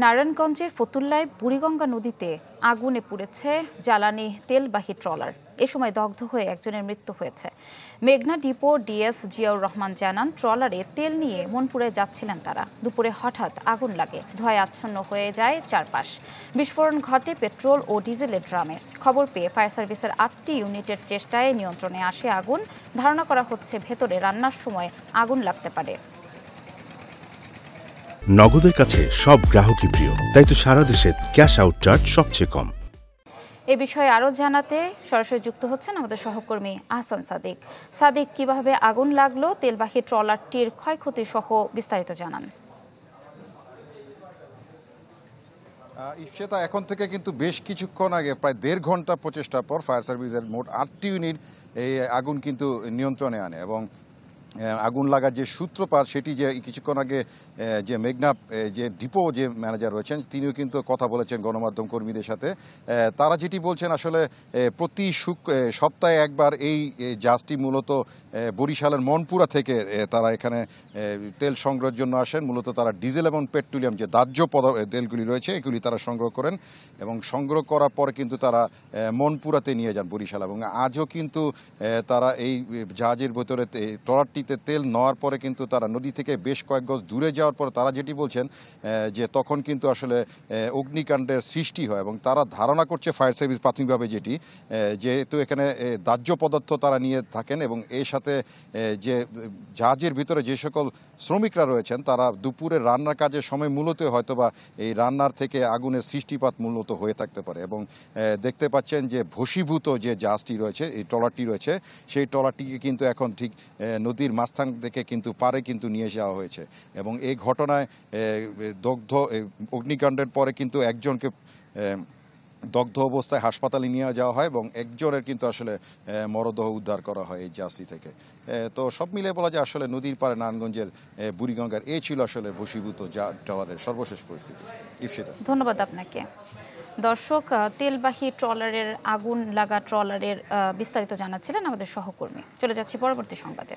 নারায়ণগঞ্জের ফতুল্লায় বুড়িগঙ্গা নদীতে আগুনে পুড়েছে জ্বালানি তেলবাহী ট্রলার। এ সময় দগ্ধ হয়ে একজনের মৃত্যু হয়েছে। মেঘনা ডিপো ডিএস জিয়াউর রহমান জানান, ট্রলারে তেল নিয়ে মনপুরে যাচ্ছিলেন তারা। দুপুরে হঠাৎ আগুন লাগে, ধোঁয়ায় আচ্ছন্ন হয়ে যায় চারপাশ। বিস্ফোরণ ঘটে পেট্রোল ও ডিজেলের ড্রামে। খবর পেয়ে ফায়ার সার্ভিসের 8টি ইউনিটের চেষ্টায় নিয়ন্ত্রণে আসে আগুন। ধারণা করা হচ্ছে ভেতরে রান্নার সময় আগুন লাগতে পারে। নগদের কাছে সব গ্রাহকই প্রিয়, তাই তো সারা দেশে ক্যাশ আউট চার্জ সবচেয়ে কম। এ বিষয়ে আরও জানাতে সরাসরি যুক্ত হচ্ছেন আমাদের সহকর্মী আহসান সাদিক। সাদিক, কিভাবে আগুন লাগলো, তেলবাহী ট্রলারটির ক্ষয়ক্ষতি সহ বিস্তারিত জানান। ইফশেতা, এখন থেকে কিন্তু বেশ কিছুক্ষণ আগে প্রায় 1.5 ঘন্টা প্রচেষ্টার পর ফায়ার সার্ভিসের মোট 8টি ইউনিট এই আগুন কিন্তু নিয়ন্ত্রণে আনে এবং আগুন লাগার যে সূত্রপাত সেটি যে কিছুক্ষণ আগে যে মেঘনা যে ডিপো যে ম্যানেজার রয়েছেন তিনিও কিন্তু কথা বলেছেন গণমাধ্যম কর্মীদের সাথে। তারা যেটি বলছেন, আসলে প্রতি সপ্তাহে একবার এই জাহাজটি মূলত বরিশালের মনপুরা থেকে তারা এখানে তেল সংগ্রহের জন্য আসেন। মূলত তারা ডিজেল এবং পেট্রোলিয়াম যে দাহ্য তেলগুলি রয়েছে এগুলি তারা সংগ্রহ করেন এবং সংগ্রহ করার পরে কিন্তু তারা মনপুরাতে নিয়ে যান বরিশাল। এবং আজও কিন্তু তারা এই জাহাজের ভেতরে ট্রলারটি তেল নেওয়ার পরে কিন্তু তারা নদী থেকে বেশ কয়েক গজ দূরে যাওয়ার পরে তারা যেটি বলছেন যে তখন কিন্তু আসলে অগ্নিকাণ্ডের সৃষ্টি হয় এবং তারা ধারণা করছে ফায়ার সার্ভিস প্রাথমিকভাবে যেটি যেহেতু এখানে দাহ্য পদার্থ তারা নিয়ে থাকেন এবং এর সাথে যে জাহাজের ভিতরে যে সকল শ্রমিকরা রয়েছেন তারা দুপুরে রান্নার কাজের সময় মূলত হয়তোবা এই রান্নার থেকে আগুনের সৃষ্টিপাত মূলত হয়ে থাকতে পারে। এবং দেখতে পাচ্ছেন যে ভস্মীভূত যে জাহাজটি রয়েছে, এই ট্রলারটি রয়েছে, সেই ট্রলারটিকে কিন্তু এখন ঠিক নদীর মাঝখান থেকে কিন্তু পারে কিন্তু নিয়ে যাওয়া হয়েছে এবং এই ঘটনায় অগ্নিকাণ্ডের পরে কিন্তু একজনকে দগ্ধ অবস্থায় হাসপাতালে নিয়ে যাওয়া হয় এবং একজনের কিন্তু আসলে মরদেহ উদ্ধার করা হয় এই জাহাজটি থেকে। তো সব মিলে বলা যায় আসলে নদীর পারে নারায়ণগঞ্জের বুড়িগঙ্গার এই ছিল আসলে ভস্মীভূত ট্রলারের সর্বশেষ পরিস্থিতি। ইফশিতা, ধন্যবাদ আপনাকে। দর্শক, তেলবাহী ট্রলারের আগুন লাগা ট্রলারের বিস্তারিত জানাচ্ছিলেন আমাদের সহকর্মী। চলে যাচ্ছি পরবর্তী সংবাদে।